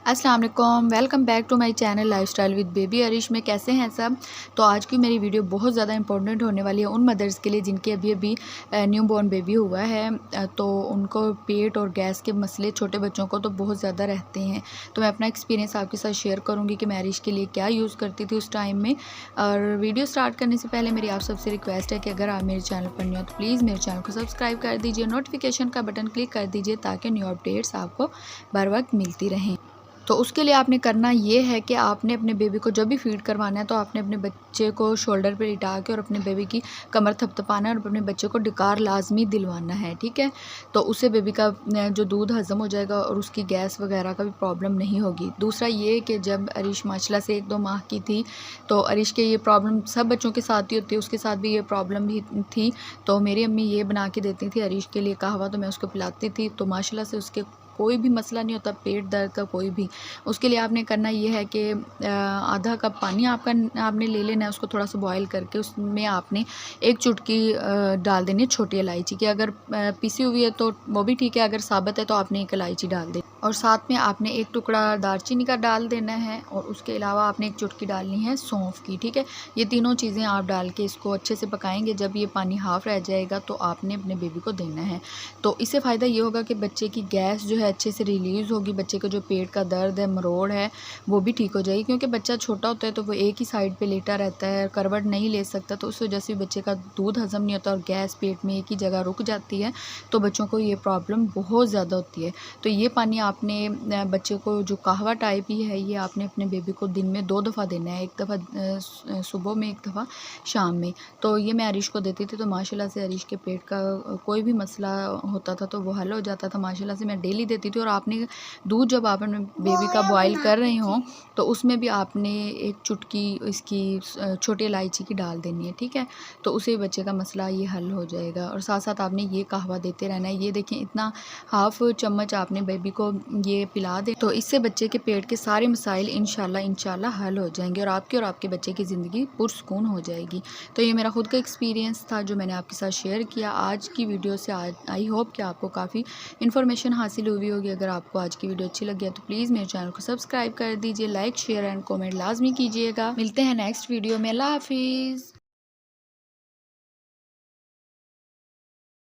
अस्सलाम वालेकुम, welcome back to my channel lifestyle with baby Arish में। कैसे हैं सब। तो आज की मेरी वीडियो बहुत ज़्यादा इंपॉर्टेंट होने वाली है उन मदर्स के लिए जिनके अभी अभी न्यू बॉर्न बेबी हुआ है। तो उनको पेट और गैस के मसले छोटे बच्चों को तो बहुत ज़्यादा रहते हैं। तो मैं अपना एक्सपीरियंस आपके साथ शेयर करूँगी कि मैं अरिश के लिए क्या यूज़ करती थी उस टाइम में। और वीडियो स्टार्ट करने से पहले मेरी आप सबसे रिक्वेस्ट है कि अगर आप मेरे चैनल पर नहीं हो तो प्लीज़ मेरे चैनल को सब्सक्राइब कर दीजिए, नोटिफिकेशन का बटन क्लिक कर दीजिए ताकि न्यू अपडेट्स आपको बर वक्त मिलती रहें। तो उसके लिए आपने करना ये है कि आपने अपने बेबी को जब भी फीड करवाना है तो आपने अपने बच्चे को शोल्डर पे लिटा के और अपने बेबी की कमर थपथपाना है और अपने बच्चे को डकार लाजमी दिलवाना है, ठीक है। तो उससे बेबी का जो दूध हज़म हो जाएगा और उसकी गैस वगैरह का भी प्रॉब्लम नहीं होगी। दूसरा ये कि जब अरिश माशाल्लाह से 1-2 माह की थी तो अरिश के ये प्रॉब्लम सब बच्चों के साथ ही होती है, उसके साथ भी ये प्रॉब्लम भी थी। तो मेरी अम्मी ये बना के देती थी अरिश के लिए कहवा, तो मैं उसको पिलाती थी। तो माशाल्लाह से उसके कोई भी मसला नहीं होता, पेट दर्द का कोई भी। उसके लिए आपने करना ये है कि आधा कप पानी आपने ले लेना है, उसको थोड़ा सा बॉईल करके उसमें आपने एक चुटकी डाल देनी है छोटी इलायची की। अगर पिसी हुई है तो वो भी ठीक है, अगर साबुत है तो आपने एक इलायची डाल दें और साथ में आपने एक टुकड़ा दालचीनी का डाल देना है और उसके अलावा आपने एक चुटकी डालनी है सौंफ की, ठीक है। ये तीनों चीज़ें आप डाल के इसको अच्छे से पकाएंगे। जब ये पानी हाफ़ रह जाएगा तो आपने अपने बेबी को देना है। तो इससे फ़ायदा ये होगा कि बच्चे की गैस जो है अच्छे से रिलीज़ होगी, बच्चे का जो पेट का दर्द है, मरोड़ है, वो भी ठीक हो जाएगी। क्योंकि बच्चा छोटा होता है तो वो एक ही साइड पे लेटा रहता है, करवट नहीं ले सकता, तो उस वजह से बच्चे का दूध हज़म नहीं होता और गैस पेट में एक ही जगह रुक जाती है। तो बच्चों को ये प्रॉब्लम बहुत ज़्यादा होती है। तो ये पानी आपने बच्चे को जो कहवा टाइप ही है, ये आपने अपने बेबी को दिन में 2 दफ़ा देना है, एक दफ़ा सुबह में, एक दफ़ा शाम में। तो ये मैं अरिश को देती थी। तो माशाल्लाह से अरिश के पेट का कोई भी मसला होता था तो वो हल हो जाता था। माशाल्लाह से मैं डेली देती थी। और आपने दूध जब आप अपने बेबी का बॉयल कर रहे हो तो उसमें भी आपने एक चुटकी इसकी छोटी इलायची की डाल देनी है, ठीक है। तो उससे बच्चे का मसला ये हल हो जाएगा। और साथ साथ आपने ये कहवा देते रहना है। ये देखें, इतना हाफ़ चम्मच आपने बेबी को ये पिला दें तो इससे बच्चे के पेट के सारे मसाइल इंशाल्लाह हल हो जाएंगे और आपके बच्चे की ज़िंदगी पुरसकून हो जाएगी। तो ये मेरा खुद का एक्सपीरियंस था जो मैंने आपके साथ शेयर किया आज की वीडियो से। आई होप कि आपको काफ़ी इन्फॉर्मेशन हासिल हुई होगी। अगर आपको आज की वीडियो अच्छी लगी है तो प्लीज़ मेरे चैनल को सब्सक्राइब कर दीजिए, लाइक शेयर एंड कमेंट लाजमी कीजिएगा। मिलते हैं नेक्स्ट वीडियो में। अल्लाह हाफिज़।